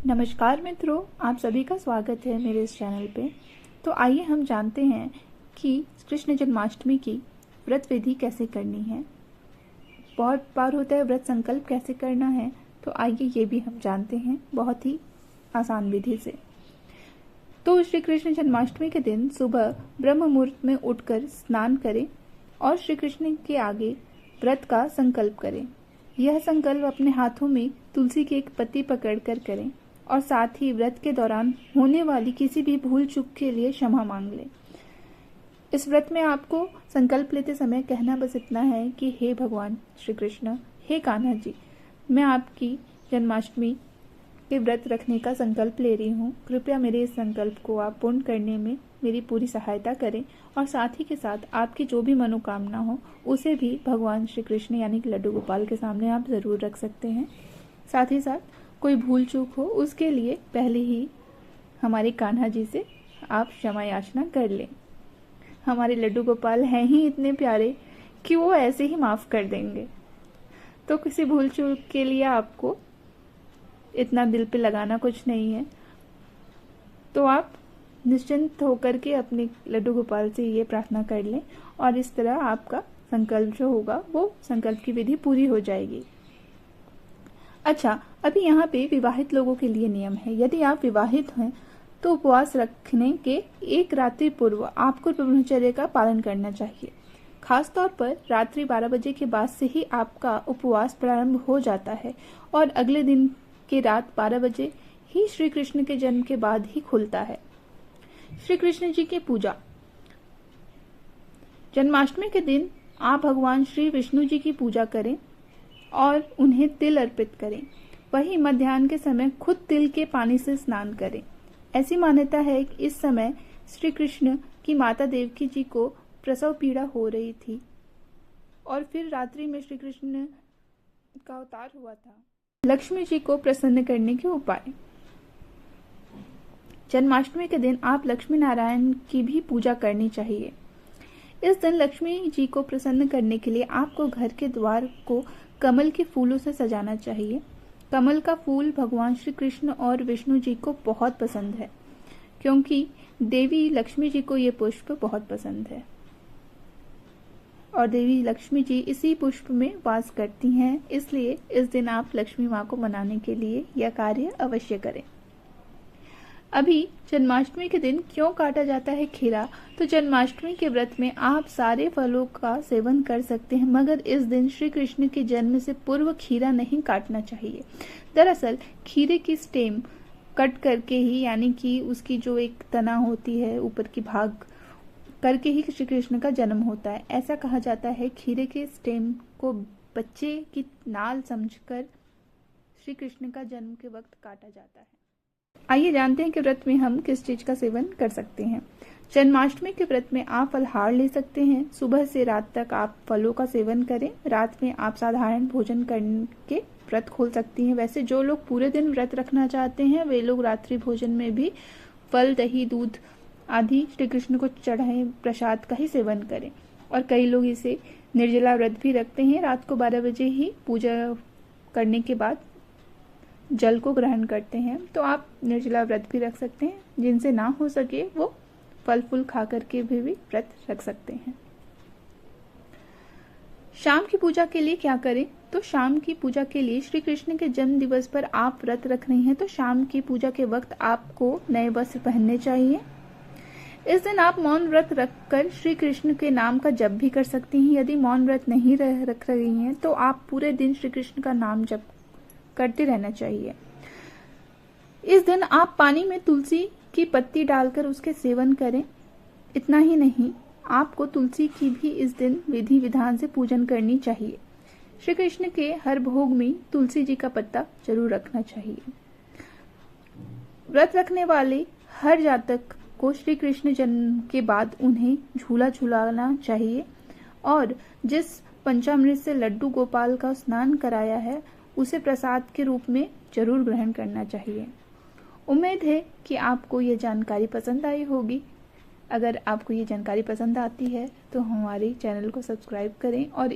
नमस्कार मित्रों, आप सभी का स्वागत है मेरे इस चैनल पे। तो आइए हम जानते हैं कि कृष्ण जन्माष्टमी की व्रत विधि कैसे करनी है। बहुत बार होता है व्रत संकल्प कैसे करना है, तो आइए ये भी हम जानते हैं बहुत ही आसान विधि से। तो श्री कृष्ण जन्माष्टमी के दिन सुबह ब्रह्म मुहूर्त में उठकर स्नान करें और श्री कृष्ण के आगे व्रत का संकल्प करें। यह संकल्प अपने हाथों में तुलसी की एक पत्ती पकड़कर करें और साथ ही व्रत के दौरान होने वाली किसी भी भूल चूक के लिए क्षमा मांग लें। इस व्रत में आपको संकल्प लेते समय कहना बस इतना है कि हे भगवान श्री कृष्ण, हे कान्हा जी, मैं आपकी जन्माष्टमी के व्रत रखने का संकल्प ले रही हूँ। कृपया मेरे इस संकल्प को आप पूर्ण करने में मेरी पूरी सहायता करें और साथ ही के साथ आपकी जो भी मनोकामना हो उसे भी भगवान श्री कृष्ण यानी कि लड्डू गोपाल के सामने आप ज़रूर रख सकते हैं। साथ ही साथ कोई भूल चूक हो उसके लिए पहले ही हमारे कान्हा जी से आप क्षमा याचना कर लें। हमारे लड्डू गोपाल हैं ही इतने प्यारे कि वो ऐसे ही माफ़ कर देंगे। तो किसी भूल चूक के लिए आपको इतना दिल पे लगाना कुछ नहीं है। तो आप निश्चिंत होकर के अपने लड्डू गोपाल से ये प्रार्थना कर लें और इस तरह आपका संकल्प जो होगा वो संकल्प की विधि पूरी हो जाएगी। अच्छा, अभी यहाँ पे विवाहित लोगों के लिए नियम है। यदि आप विवाहित हैं तो उपवास रखने के एक रात्रि पूर्व आपको ब्रह्मचर्य का पालन करना चाहिए। खासतौर पर रात्रि 12 बजे के बाद से ही आपका उपवास प्रारंभ हो जाता है और अगले दिन की रात 12 बजे ही श्री कृष्ण के जन्म के बाद ही खुलता है। श्री कृष्ण जी की पूजा। जन्माष्टमी के दिन आप भगवान श्री विष्णु जी की पूजा करें और उन्हें तिल अर्पित करें। वहीं मध्याह्न के समय खुद तिल के पानी से स्नान करें। ऐसी मान्यता है कि इस समय श्री कृष्ण की माता देवकी जी को प्रसव पीड़ा हो रही थी और फिर रात्रि में श्री कृष्ण का अवतार हुआ था। लक्ष्मी जी को प्रसन्न करने के उपाय। जन्माष्टमी के दिन आप लक्ष्मी नारायण की भी पूजा करनी चाहिए। इस दिन लक्ष्मी जी को प्रसन्न करने के लिए आपको घर के द्वार को कमल के फूलों से सजाना चाहिए। कमल का फूल भगवान श्री कृष्ण और विष्णु जी को बहुत पसंद है, क्योंकि देवी लक्ष्मी जी को ये पुष्प बहुत पसंद है और देवी लक्ष्मी जी इसी पुष्प में वास करती हैं। इसलिए इस दिन आप लक्ष्मी माँ को मनाने के लिए यह कार्य अवश्य करें। अभी जन्माष्टमी के दिन क्यों काटा जाता है खीरा? तो जन्माष्टमी के व्रत में आप सारे फलों का सेवन कर सकते हैं, मगर इस दिन श्री कृष्ण के जन्म से पूर्व खीरा नहीं काटना चाहिए। दरअसल खीरे की स्टेम कट करके ही, यानी कि उसकी जो एक तना होती है ऊपर की भाग करके ही श्री कृष्ण का जन्म होता है। ऐसा कहा जाता है खीरे के स्टेम को बच्चे की नाल समझकर श्री कृष्ण का जन्म के वक्त काटा जाता है। आइए जानते हैं कि व्रत में हम किस चीज का सेवन कर सकते हैं। जन्माष्टमी के व्रत में आप फलहार ले सकते हैं। सुबह से रात तक आप फलों का सेवन करें। रात में आप साधारण भोजन करके व्रत खोल सकती हैं। वैसे जो लोग पूरे दिन व्रत रखना चाहते हैं वे लोग रात्रि भोजन में भी फल, दही, दूध आदि श्री कृष्ण को चढ़ाए प्रसाद का ही सेवन करें। और कई लोग इसे निर्जला व्रत भी रखते हैं। रात को 12 बजे ही पूजा करने के बाद जल को ग्रहण करते हैं। तो आप निर्जला व्रत भी रख सकते हैं। जिनसे ना हो सके वो फल फूल खा करके भी व्रत रख सकते हैं। शाम की पूजा के लिए क्या करें? तो शाम की पूजा के लिए श्री कृष्ण के जन्म दिवस पर आप व्रत रख रही हैं तो शाम की पूजा के वक्त आपको नए वस्त्र पहनने चाहिए। इस दिन आप मौन व्रत रखकर श्री कृष्ण के नाम का जप भी कर सकती हैं। यदि मौन व्रत नहीं रख रही हैं तो आप पूरे दिन श्री कृष्ण का नाम जप करते रहना चाहिए। इस दिन आप पानी में तुलसी की पत्ती डालकर उसके सेवन करें। इतना ही नहीं, आपको तुलसी की भी इस दिन विधि विधान से पूजन करनी चाहिए। श्री कृष्ण के हर भोग में तुलसी जी का पत्ता जरूर रखना चाहिए। व्रत रखने वाले हर जातक को श्री कृष्ण जन्म के बाद उन्हें झूला झूलाना चाहिए और जिस पंचामृत से लड्डू गोपाल का स्नान कराया है उसे प्रसाद के रूप में जरूर ग्रहण करना चाहिए। उम्मीद है कि आपको ये जानकारी पसंद आई होगी। अगर आपको ये जानकारी पसंद आती है तो हमारे चैनल को सब्सक्राइब करें और